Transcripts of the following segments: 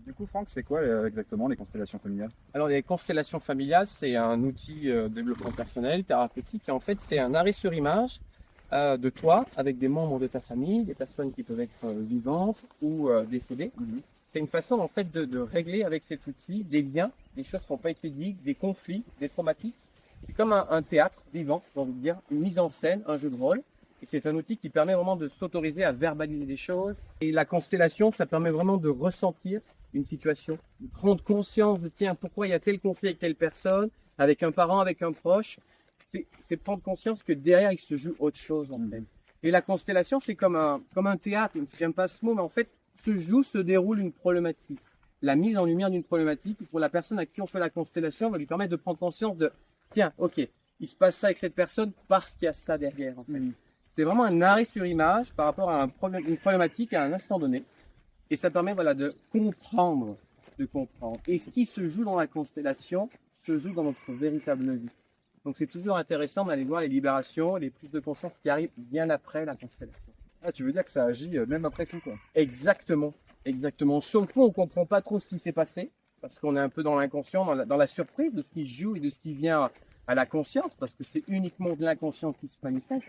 Du coup, Franck, c'est quoi exactement les constellations familiales? Alors, les constellations familiales, c'est un outil de développement personnel, thérapeutique, et en fait, c'est un arrêt sur image de toi avec des membres de ta famille, des personnes qui peuvent être vivantes ou décédées. Mhm. C'est une façon, en fait, de régler avec cet outil des liens, des choses qui n'ont pas été dites, des conflits, des traumatismes. C'est comme un théâtre vivant, j'ai envie de dire, une mise en scène, un jeu de rôle. Et c'est un outil qui permet vraiment de s'autoriser à verbaliser des choses. Et la constellation, ça permet vraiment de ressentir une situation, de prendre conscience de tiens, pourquoi il y a tel conflit avec telle personne, avec un parent, avec un proche. C'est prendre conscience que derrière, il se joue autre chose en fait. Et la constellation, c'est comme un théâtre, même si j'aime pas ce mot, mais en fait, se déroule une problématique. La mise en lumière d'une problématique, pour la personne à qui on fait la constellation, va lui permettre de prendre conscience de tiens, ok, il se passe ça avec cette personne parce qu'il y a ça derrière. En fait. C'est vraiment un arrêt sur image par rapport à une problématique à un instant donné. Et ça permet voilà, de comprendre. Et ce qui se joue dans la constellation se joue dans notre véritable vie. Donc c'est toujours intéressant d'aller voir les libérations, les prises de conscience qui arrivent bien après la constellation. Ah, tu veux dire que ça agit même après tout, quoi. Exactement, exactement. Sur le coup, on ne comprend pas trop ce qui s'est passé, parce qu'on est un peu dans l'inconscient, dans la surprise de ce qui se joue et de ce qui vient à la conscience, parce que c'est uniquement de l'inconscient qui se manifeste.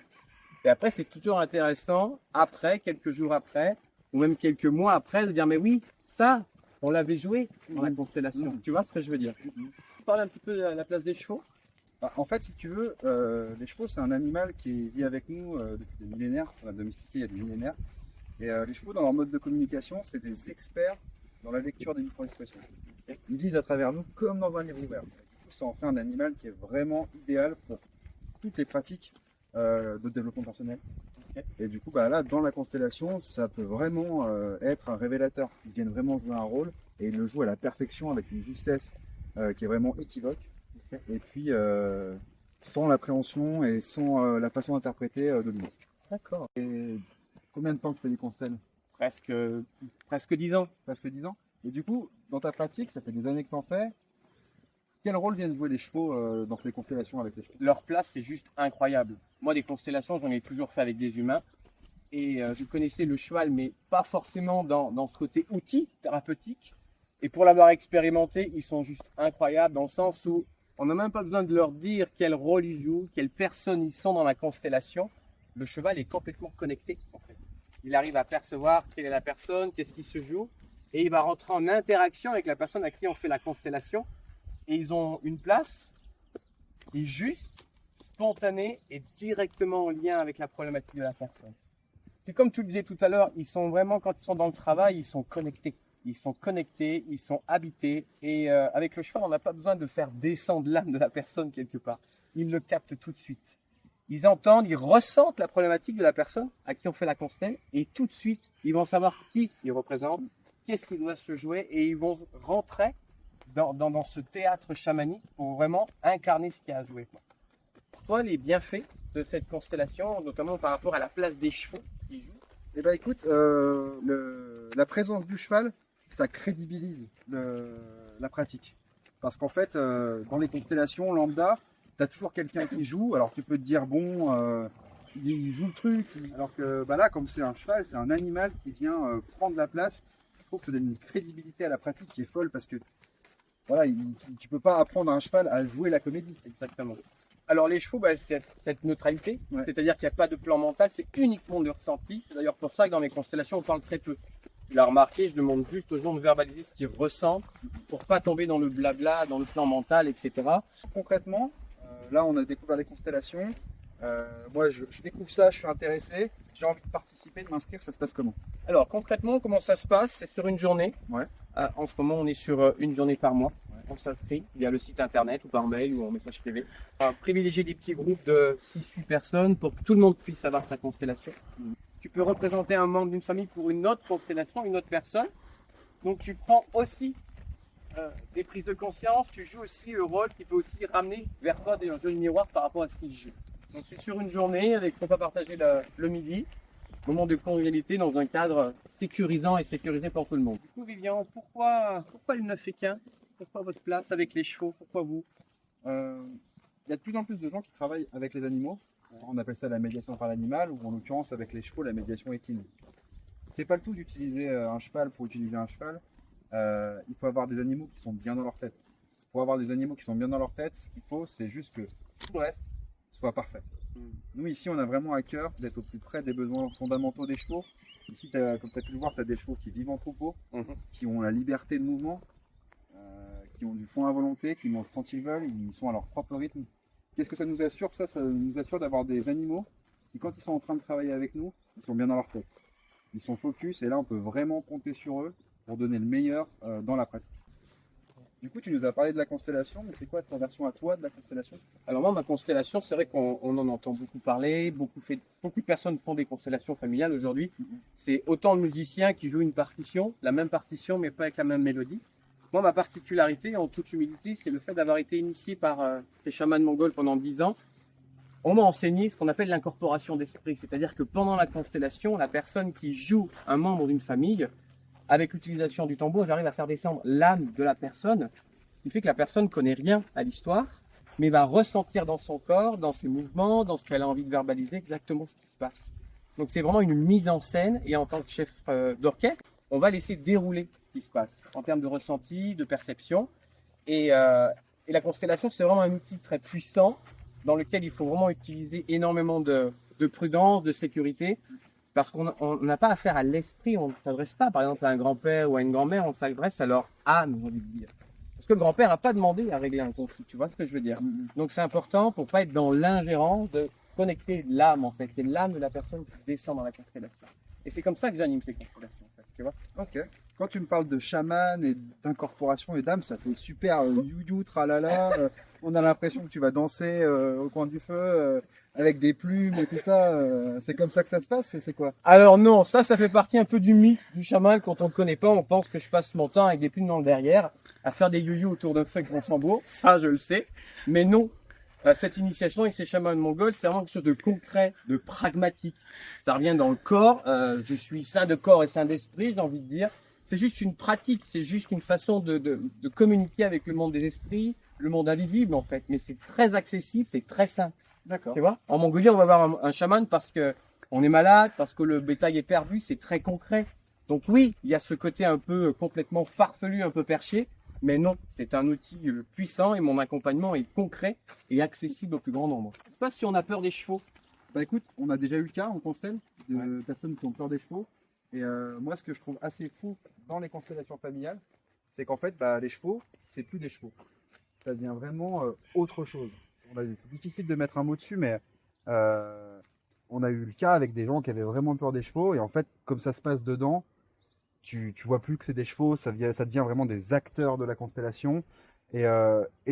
Et après, c'est toujours intéressant, après, quelques jours après, ou même quelques mois après, de dire, mais oui, ça, on l'avait joué dans la constellation. Tu vois ce que je veux dire? Tu parles un petit peu de la place des chevaux? Bah, en fait, si tu veux, les chevaux, c'est un animal qui vit avec nous depuis des millénaires. On l'a domestiqué il y a des millénaires. Et les chevaux, dans leur mode de communication, c'est des experts dans la lecture des micro-expressions. Ils lisent à travers nous comme dans un livre ouvert. Du coup, ça en fait un animal qui est vraiment idéal pour toutes les pratiques de développement personnel. Et du coup, bah, là, dans la constellation, ça peut vraiment être un révélateur. Ils viennent vraiment jouer un rôle et ils le jouent à la perfection avec une justesse qui est vraiment équivoque. Et puis, sans l'appréhension et sans la façon d'interpréter de l'humain. D'accord. Et combien de temps tu fais des constelles? Presque 10 ans. Presque 10 ans. Et du coup, dans ta pratique, ça fait des années que tu en fais. Quel rôle viennent jouer les chevaux dans ces constellations avec les chevaux? Leur place, c'est juste incroyable. Moi, des constellations, j'en ai toujours fait avec des humains. Et je connaissais le cheval, mais pas forcément dans ce côté outil thérapeutique. Et pour l'avoir expérimenté, ils sont juste incroyables dans le sens où on n'a même pas besoin de leur dire quel rôle ils jouent, quelle personne ils sont dans la constellation. Le cheval est complètement connecté, en fait. Il arrive à percevoir quelle est la personne, qu'est-ce qui se joue, et il va rentrer en interaction avec la personne à qui on fait la constellation. Et ils ont une place qui est juste, spontanée et directement en lien avec la problématique de la personne. C'est comme tu le disais tout à l'heure, ils sont vraiment, quand ils sont dans le travail, ils sont connectés. Ils sont connectés, ils sont habités. Et avec le cheval, on n'a pas besoin de faire descendre l'âme de la personne quelque part. Ils le captent tout de suite. Ils entendent, ils ressentent la problématique de la personne à qui on fait la constelle. Et tout de suite, ils vont savoir qui ils représentent, qu'est-ce qui doit se jouer. Et ils vont rentrer dans ce théâtre chamanique pour vraiment incarner ce qu'il y a à jouer. Pour toi, les bienfaits de cette constellation, notamment par rapport à la place des chevaux qui jouent? Eh ben écoute, la présence du cheval, ça crédibilise la pratique. Parce qu'en fait, dans les constellations lambda, tu as toujours quelqu'un qui joue. Alors tu peux te dire, bon, il joue le truc. Alors que bah là, comme c'est un cheval, c'est un animal qui vient prendre la place. Je trouve que ça donne une crédibilité à la pratique qui est folle parce que voilà, tu peux pas apprendre à un cheval à jouer la comédie. Exactement. Alors les chevaux, bah, c'est cette neutralité, Ouais. c'est-à-dire qu'il n'y a pas de plan mental, c'est uniquement du ressenti. C'est d'ailleurs pour ça que dans mes constellations, on parle très peu. Tu l'as remarqué, je demande juste aux gens de verbaliser ce qu'ils ressentent pour pas tomber dans le blabla, dans le plan mental, etc. Concrètement, là on a découvert les constellations. Moi je découvre ça, je suis intéressé, j'ai envie de participer, de m'inscrire, ça se passe comment? Alors concrètement, comment ça se passe? C'est sur une journée. Ouais. En ce moment, on est sur une journée par mois. On s'inscrit via le site internet ou par mail ou en message privé. On va privilégier des petits groupes de 6-8 personnes pour que tout le monde puisse avoir sa constellation. Tu peux représenter un membre d'une famille pour une autre constellation, une autre personne. Donc tu prends aussi des prises de conscience, tu joues aussi le rôle qui peut aussi ramener vers toi un jeu de miroir par rapport à ce qu'il joue. Donc c'est sur une journée avec on va partager le midi, moment de convivialité dans un cadre sécurisant et sécurisé pour tout le monde. Du coup Vivian, pourquoi le 9 équin? Pourquoi votre place avec les chevaux? Pourquoi vous? Il y a de plus en plus de gens qui travaillent avec les animaux. On appelle ça la médiation par l'animal, ou en l'occurrence avec les chevaux, la médiation équine. C'est pas le tout d'utiliser un cheval pour utiliser un cheval. il faut avoir des animaux qui sont bien dans leur tête. Pour avoir des animaux qui sont bien dans leur tête, ce qu'il faut, c'est juste que tout le reste soit parfait. Nous, ici, on a vraiment à cœur d'être au plus près des besoins fondamentaux des chevaux. Ici, comme tu as pu le voir, tu as des chevaux qui vivent en troupeau, qui ont la liberté de mouvement, qui ont du foin à volonté, qui mangent quand ils veulent, ils sont à leur propre rythme. Qu'est-ce que ça nous assure? Ça nous assure d'avoir des animaux qui, quand ils sont en train de travailler avec nous, ils sont bien dans leur tête. Ils sont focus et là, on peut vraiment compter sur eux pour donner le meilleur dans la pratique. Du coup, tu nous as parlé de la constellation, mais c'est quoi ta version à toi de la constellation? Alors moi, ma constellation, c'est vrai qu'on en entend beaucoup parler, beaucoup de personnes font des constellations familiales aujourd'hui. C'est autant de musiciens qui jouent une partition, la même partition, mais pas avec la même mélodie. Moi, ma particularité, en toute humilité, c'est le fait d'avoir été initié par les chamans mongols pendant 10 ans. On m'a enseigné ce qu'on appelle l'incorporation d'esprit, c'est-à-dire que pendant la constellation, la personne qui joue un membre d'une famille, avec l'utilisation du tambour, j'arrive à faire descendre l'âme de la personne, ce qui fait que la personne connaît rien à l'histoire, mais va ressentir dans son corps, dans ses mouvements, dans ce qu'elle a envie de verbaliser, exactement ce qui se passe. Donc c'est vraiment une mise en scène, et en tant que chef d'orchestre, on va laisser dérouler ce qui se passe, en termes de ressenti, de perception. Et la constellation, c'est vraiment un outil très puissant, dans lequel il faut vraiment utiliser énormément de prudence, de sécurité, parce qu'on n'a pas affaire à l'esprit, on ne s'adresse pas par exemple à un grand-père ou à une grand-mère, on s'adresse à leur âme, j'ai envie de dire. Parce que le grand-père n'a pas demandé à régler un conflit, tu vois ce que je veux dire. Donc c'est important pour pas être dans l'ingérence de connecter l'âme en fait, c'est l'âme de la personne qui descend dans la constellation. Et c'est comme ça que j'anime ces constellations en fait, tu vois. Ok. Quand tu me parles de chaman et d'incorporation et d'âme, ça fait super you-you, tralala. On a l'impression que tu vas danser au coin du feu avec des plumes et tout ça. C'est comme ça que ça se passe? C'est quoi? Alors non, ça fait partie un peu du mythe du chaman. Quand on ne connaît pas, on pense que je passe mon temps avec des plumes dans le derrière à faire des you-you autour d'un feu avec mon tambour. Ça, je le sais. Mais non, cette initiation avec ces chamans mongols, c'est vraiment quelque chose de concret, de pragmatique. Ça revient dans le corps. Je suis sain de corps et sain d'esprit, j'ai envie de dire. C'est juste une pratique, c'est juste une façon de communiquer avec le monde des esprits, le monde invisible en fait. Mais c'est très accessible, c'est très simple. D'accord. Tu vois, en Mongolie, on va voir un chaman parce que on est malade, parce que le bétail est perdu, c'est très concret. Donc oui, il y a ce côté un peu complètement farfelu, un peu perché, mais non, c'est un outil puissant et mon accompagnement est concret et accessible au plus grand nombre. Je sais pas si on a peur des chevaux. Bah écoute, on a déjà eu le cas en constelle de personnes qui ont peur des chevaux. Et moi, ce que je trouve assez fou dans les constellations familiales, c'est qu'en fait, les chevaux, c'est plus des chevaux. Ça devient vraiment autre chose. C'est difficile de mettre un mot dessus, mais on a eu le cas avec des gens qui avaient vraiment peur des chevaux. Et en fait, comme ça se passe dedans, tu vois plus que c'est des chevaux, ça devient vraiment des acteurs de la constellation. Et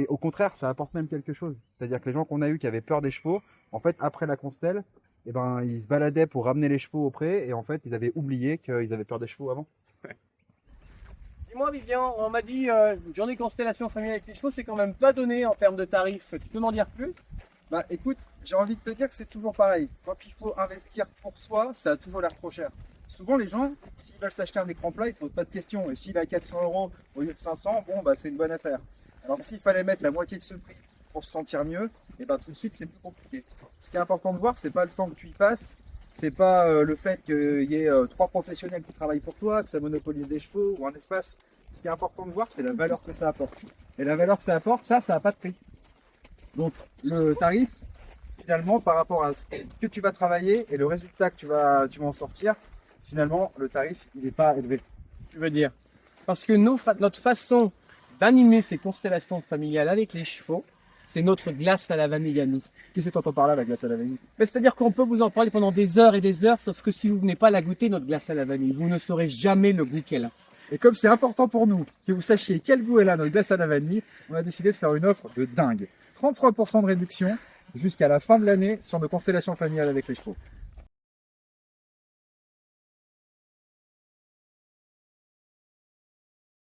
au contraire, ça apporte même quelque chose. C'est-à-dire que les gens qu'on a eu qui avaient peur des chevaux, en fait, après la constelle, eh ben, ils se baladaient pour ramener les chevaux auprès, et en fait, ils avaient oublié qu'ils avaient peur des chevaux avant. Dis-moi, Vivian, on m'a dit journée constellation familiale avec les chevaux, c'est quand même pas donné en termes de tarifs. Tu peux m'en dire plus? Bah écoute, j'ai envie de te dire que c'est toujours pareil. Quand il faut investir pour soi, ça a toujours l'air trop cher. Souvent, les gens, s'ils veulent s'acheter un écran plat, ils ne posent pas de questions. Et s'il a 400 € au lieu de 500, bon, c'est une bonne affaire. Alors s'il fallait mettre la moitié de ce prix pour se sentir mieux, et ben tout de suite, c'est plus compliqué. Ce qui est important de voir, c'est pas le temps que tu y passes, c'est pas le fait qu'il y ait 3 professionnels qui travaillent pour toi, que ça monopolise des chevaux ou un espace. Ce qui est important de voir, c'est la valeur que ça apporte. Et la valeur que ça apporte, ça n'a pas de prix. Donc le tarif, finalement, par rapport à ce que tu vas travailler et le résultat que tu vas en sortir, finalement, le tarif, il n'est pas élevé. Tu veux dire? Parce que notre façon d'animer ces constellations familiales avec les chevaux, c'est notre glace à la vanille à nous. Qu'est-ce que tu entends par là, la glace à la vanille? C'est-à-dire qu'on peut vous en parler pendant des heures et des heures, sauf que si vous venez pas la goûter, notre glace à la vanille, vous ne saurez jamais le goût qu'elle a. Et comme c'est important pour nous que vous sachiez quel goût elle a notre glace à la vanille, on a décidé de faire une offre de dingue. 33% de réduction jusqu'à la fin de l'année sur nos constellations familiales avec les chevaux.